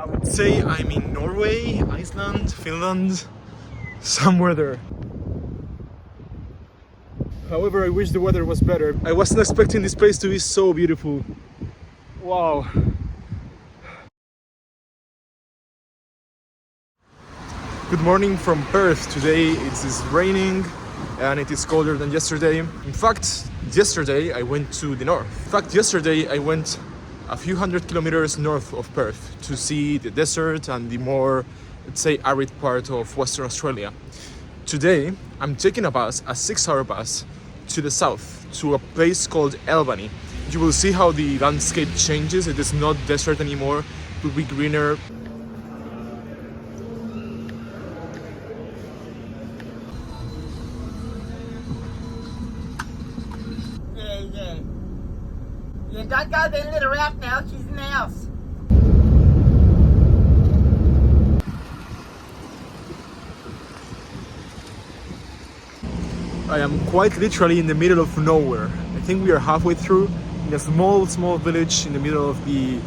I would say I'm in Norway, Iceland, Finland, somewhere there. However, I wish the weather was better. I wasn't expecting this place to be so beautiful. Wow. Good morning from Perth. Today it is raining and it is colder than yesterday. In fact, yesterday I went to the north. Yesterday I went a few hundred kilometers north of Perth to see the desert and the more, let's say, arid part of Western Australia. Today I'm taking a bus, a 6-hour bus, to the south, to a place called Albany. You will see how the landscape changes. It is not desert anymore, it will be greener. Yeah, don't go there, let her out now, she's in the house. I am quite literally in the middle of nowhere. I think we are halfway through in a small village in the middle of the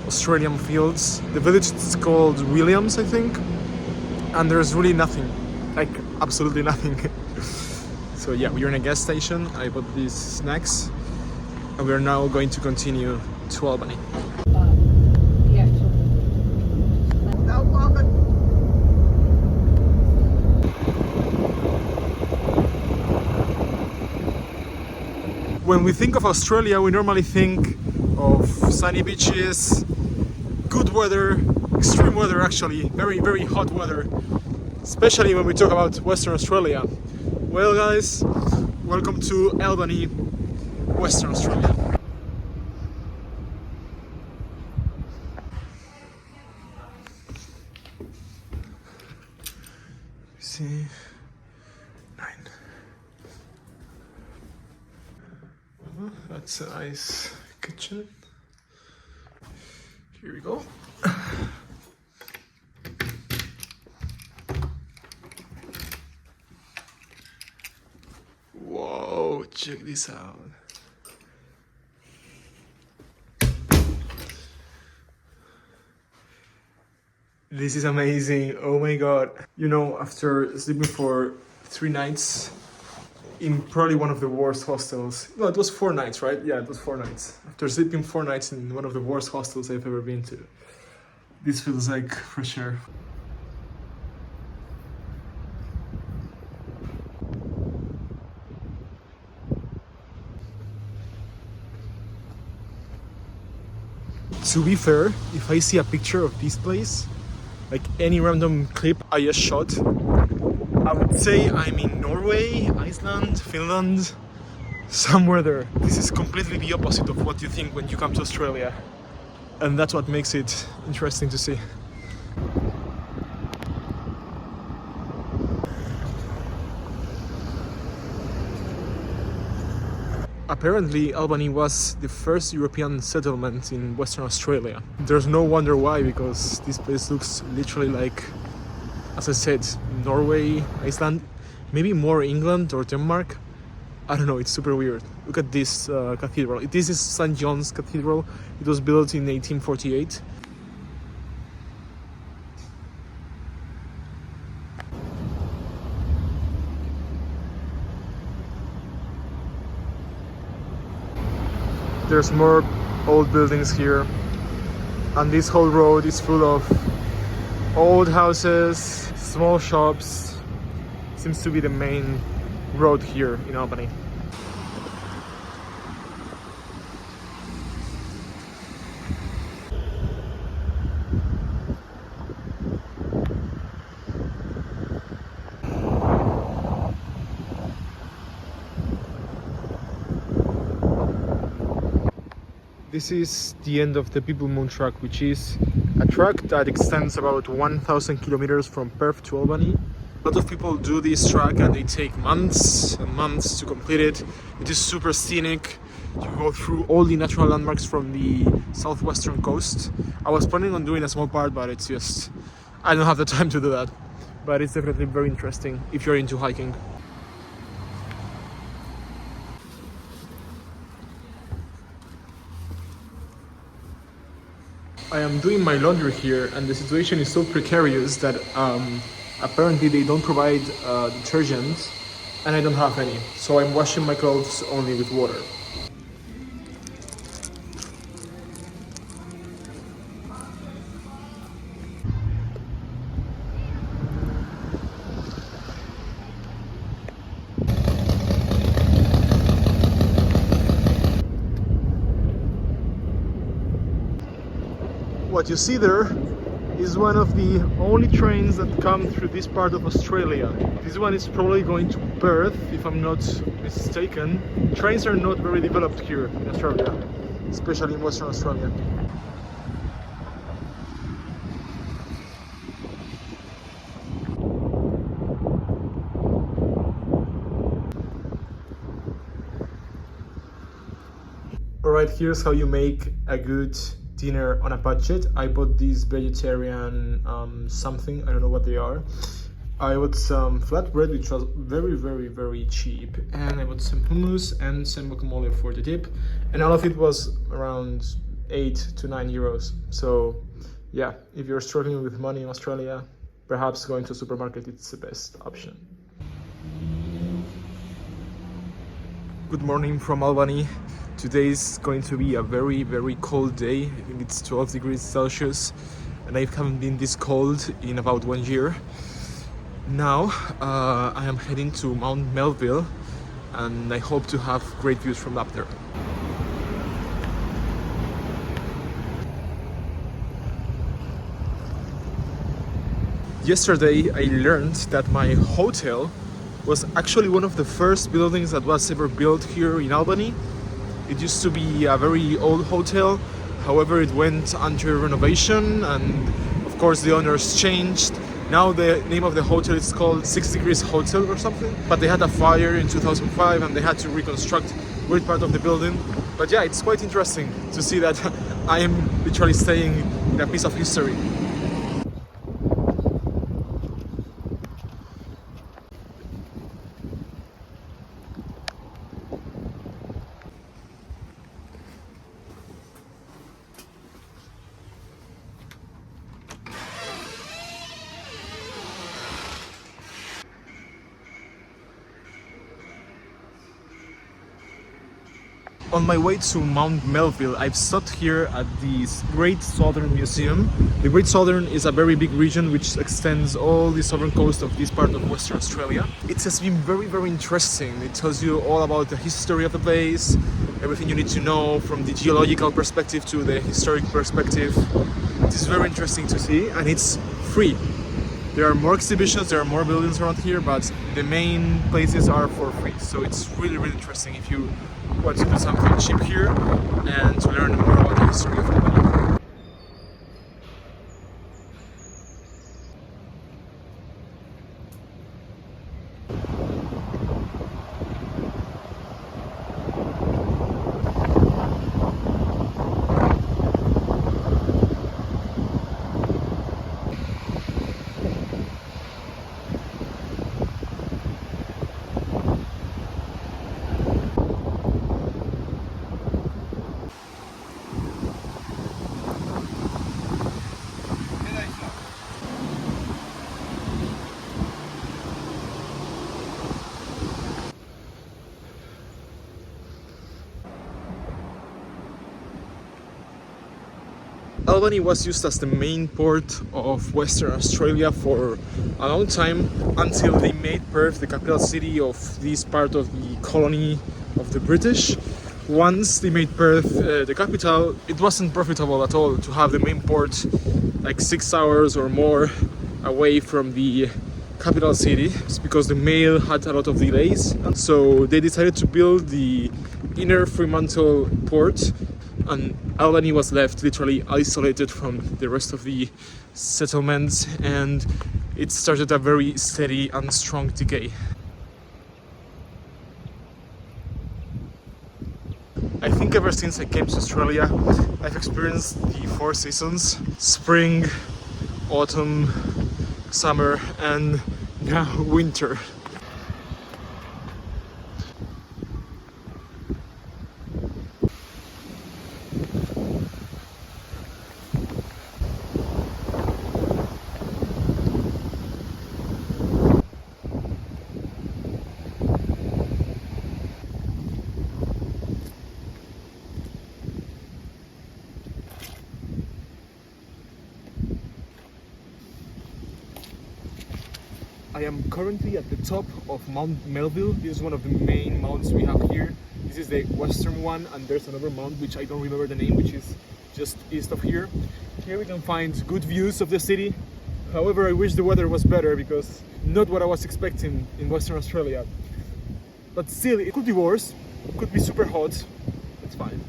Australian fields. The village is called Williams, I think, and there's really nothing, like absolutely nothing. So yeah, we are in a gas station. I bought these snacks and we are now going to continue to Albany. When we think of Australia, we normally think of sunny beaches, good weather, extreme weather actually, very hot weather, especially when we talk about Western Australia. Well guys, welcome to Albany, Western Australia. See, 9. That's a nice kitchen. Here we go. Whoa, check this out. This is amazing. Oh my god. You know, after sleeping for 3 nights in probably one of the worst hostels. No, it was 4 nights, right? Yeah, it was 4 nights. After sleeping 4 nights in one of the worst hostels I've ever been to, this feels like fresh air. To be fair, if I see a picture of this place, like any random clip I just shot, I would say I'm in Norway, Iceland, Finland, somewhere there. This is completely the opposite of what you think when you come to Australia. And that's what makes it interesting to see. Apparently, Albany was the first European settlement in Western Australia. There's no wonder why, because this place looks literally like, as I said, Norway, Iceland, maybe more England or Denmark. I don't know, it's super weird. Look at this cathedral. This is St. John's Cathedral. It was built in 1848. There's more old buildings here, and this whole road is full of old houses, small shops. Seems to be the main road here in Albany. This is the end of the People Moon track, which is a track that extends about 1,000 kilometers from Perth to Albany. A lot of people do this track and they take months and months to complete it. It is super scenic. You go through all the natural landmarks from the southwestern coast. I was planning on doing a small part, but it's just, I don't have the time to do that. But it's definitely very interesting if you're into hiking. I am doing my laundry here, and the situation is so precarious that apparently they don't provide detergent, and I don't have any. So I'm washing my clothes only with water. What you see there is one of the only trains that come through this part of Australia. This one is probably going to Perth, if I'm not mistaken. Trains are not very developed here in Australia, especially in Western Australia. Alright, here's how you make a good dinner on a budget. I bought these vegetarian something, I don't know what they are. I bought some flatbread, which was very cheap, and I bought some hummus and some guacamole for the dip, and all of it was around 8 to 9 euros. So yeah, if you're struggling with money in Australia, perhaps going to a supermarket is the best option. Good morning from Albany. Today is going to be a very cold day. I think it's 12 degrees Celsius, and I haven't been this cold in about 1 year. Now I am heading to Mount Melville, and I hope to have great views from up there. Yesterday I learned that my hotel was actually one of the first buildings that was ever built here in Albany. It used to be a very old hotel, however it went under renovation, and of course the owners changed. Now the name of the hotel is called 6 Degrees Hotel or something, but they had a fire in 2005 and they had to reconstruct great part of the building. But yeah, it's quite interesting to see that I am literally staying in a piece of history. On my way to Mount Melville, I've stopped here at the Great Southern Museum. The Great Southern is a very big region which extends all the southern coast of this part of Western Australia. It has been very interesting. It tells you all about the history of the place, everything you need to know from the geological perspective to the historic perspective. It is very interesting to see, and it's free. There are more exhibitions, there are more buildings around here, but the main places are for free. So it's really interesting if you want to do something cheap here and to learn more about the history of Albany. Albany was used as the main port of Western Australia for a long time, until they made Perth the capital city of this part of the colony of the British. Once they made Perth the capital, it wasn't profitable at all to have the main port like 6 hours or more away from the capital city. It's because the mail had a lot of delays, and so they decided to build the inner Fremantle port, and Albany was left literally isolated from the rest of the settlements, and it started a very steady and strong decay. I think ever since I came to Australia, I've experienced the 4 seasons: spring, autumn, summer, and now winter. I am currently at the top of Mount Melville. This is one of the main mounts we have here. This is the western one, and there's another mount which I don't remember the name, which is just east of here. Here we can find good views of the city. However, I wish the weather was better because not what I was expecting in Western Australia. But still, it could be worse. It could be super hot. It's fine.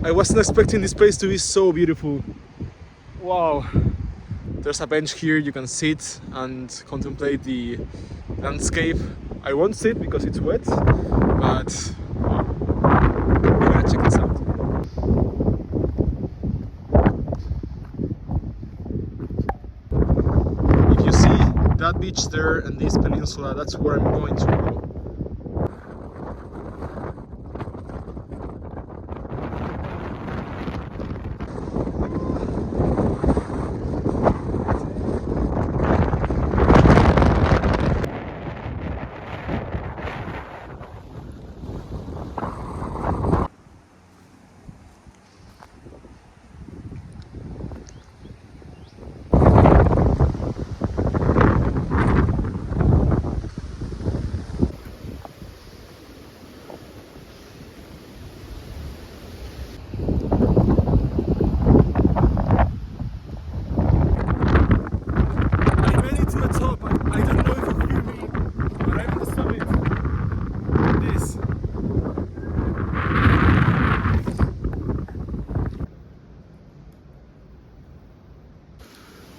I wasn't expecting this place to be so beautiful. Wow. There's a bench here, you can sit and contemplate the landscape. I won't sit because it's wet, but wow. We're gonna check this out. If you see that beach there and this peninsula, that's where I'm going to go.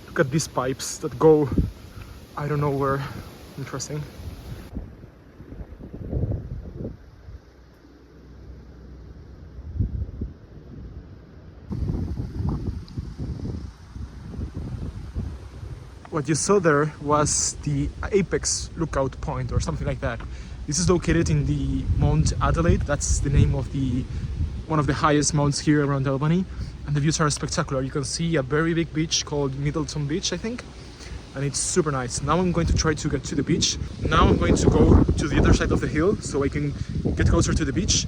Look at these pipes that go, I don't know where. Interesting. What you saw there was the apex lookout point or something like that. This is located in the Mount Adelaide. That's the name of one of the highest mounts here around Albany. And the views are spectacular. You can see a very big beach called Middleton Beach, I think. And it's super nice. Now I'm going to try to get to the beach. Now I'm going to go to the other side of the hill so I can get closer to the beach.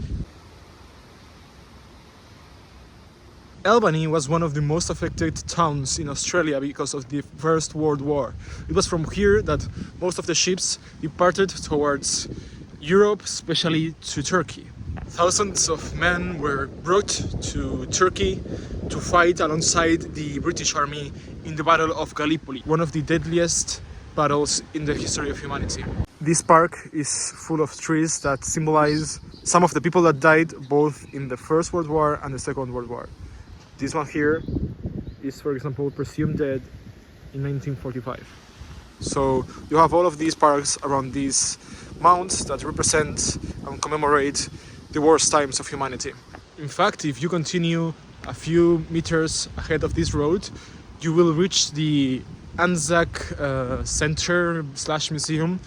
Albany was one of the most affected towns in Australia because of the First World War. It was from here that most of the ships departed towards Europe, especially to Turkey. Thousands of men were brought to Turkey to fight alongside the British Army in the Battle of Gallipoli, one of the deadliest battles in the history of humanity. This park is full of trees that symbolize some of the people that died both in the First World War and the Second World War. This one here is, for example, presumed dead in 1945. So you have all of these parks around these mounts that represent and commemorate the worst times of humanity. In fact, if you continue a few meters ahead of this road, you will reach the Anzac Center / museum.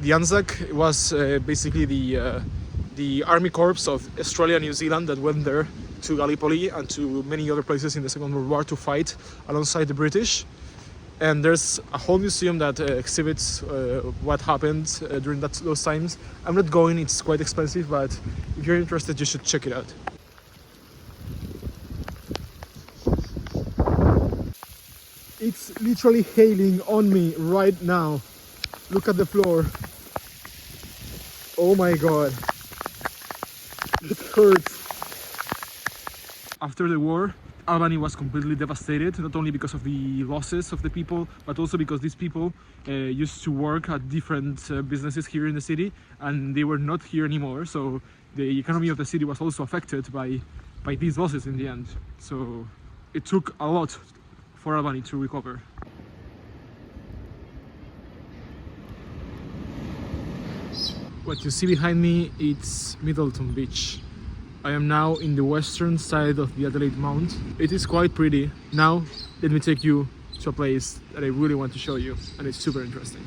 The Anzac was basically the army corps of Australia and New Zealand that went there to Gallipoli and to many other places in the Second World War to fight alongside the British. And there's a whole museum that exhibits what happened during those times. I'm not going, it's quite expensive, but if you're interested, you should check it out. It's literally hailing on me right now. Look at the floor. Oh my god. It hurts. After the war, Albany was completely devastated, not only because of the losses of the people, but also because these people used to work at different businesses here in the city, and they were not here anymore. So the economy of the city was also affected by these losses in the end. So it took a lot for Albany to recover. What you see behind me, it's Middleton Beach. I am now in the western side of the Adelaide Mount. It is quite pretty. Now, let me take you to a place that I really want to show you, and it's super interesting.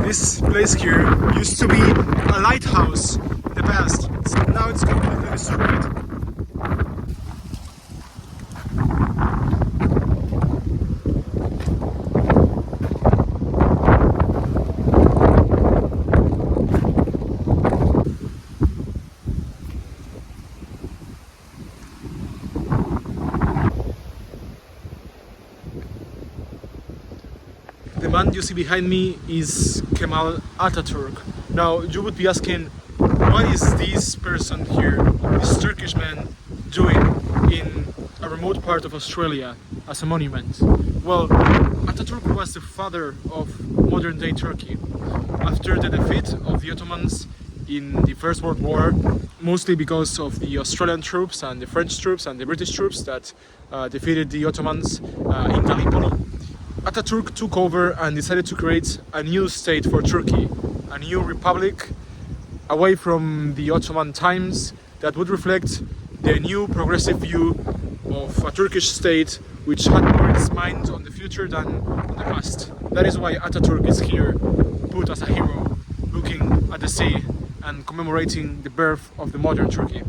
This place here used to be a lighthouse in the past, so now it's completely destroyed. The man you see behind me is Kemal Atatürk. Now you would be asking, what is this person here, this Turkish man, doing in a remote part of Australia as a monument? Well, Atatürk was the father of modern day Turkey. After the defeat of the Ottomans in the First World War, mostly because of the Australian troops and the French troops and the British troops that defeated the Ottomans in Gallipoli, Atatürk took over and decided to create a new state for Turkey, a new republic away from the Ottoman times that would reflect the new progressive view of a Turkish state which had more its mind on the future than on the past. That is why Atatürk is here, put as a hero, looking at the sea and commemorating the birth of the modern Turkey.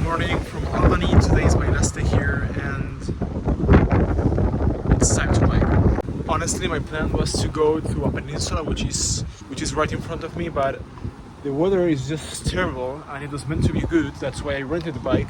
Morning from Albany. Today is my last day here and it's time to bike. Honestly, my plan was to go to a peninsula which is right in front of me, but the weather is just terrible and it was meant to be good. That's why I rented the bike.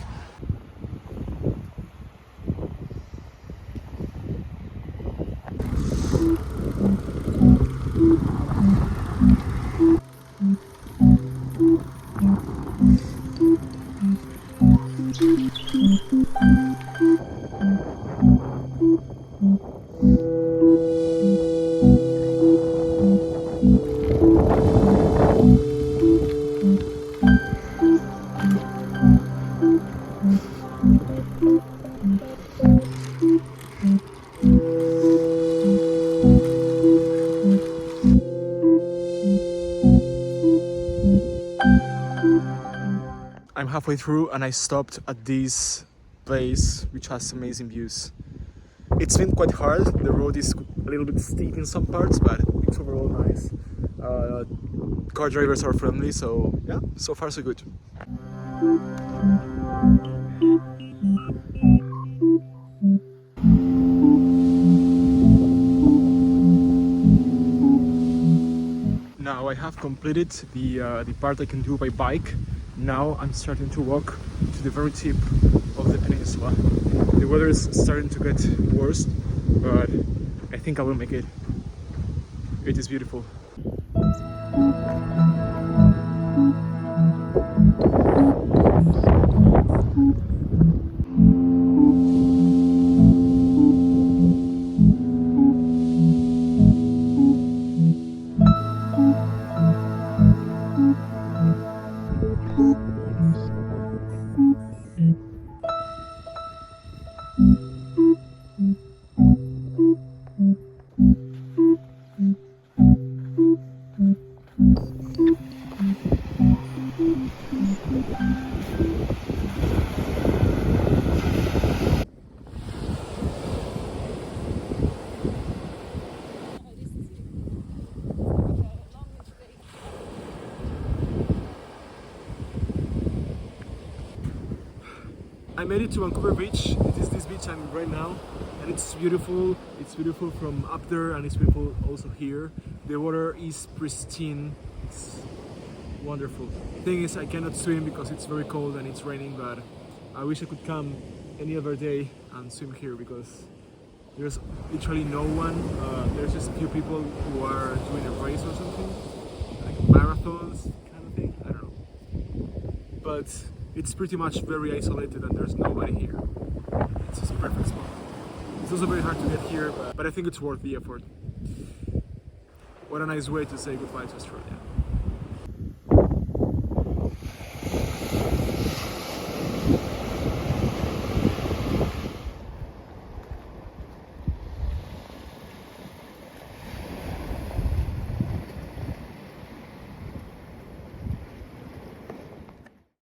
I'm halfway through and I stopped at this place which has amazing views. It's been quite hard, the road is a little bit steep in some parts, but it's overall nice. Car drivers are friendly, so yeah, so far so good. Now I have completed the part I can do by bike. Now I'm starting to walk to the very tip of the peninsula. The weather is starting to get worse, but I think I will make it. It is beautiful. I made it to Vancouver Beach. It is this beach I'm right now, and it's beautiful. It's beautiful from up there, and it's beautiful also here. The water is pristine. It's wonderful. Thing is, I cannot swim because it's very cold and it's raining, but I wish I could come any other day and swim here because there's literally no one. There's just a few people who are doing a race or something, like marathons kind of thing. I don't know. But it's pretty much very isolated and there's nobody here. It's just a perfect spot. It's also very hard to get here, but I think it's worth the effort. What a nice way to say goodbye to Australia.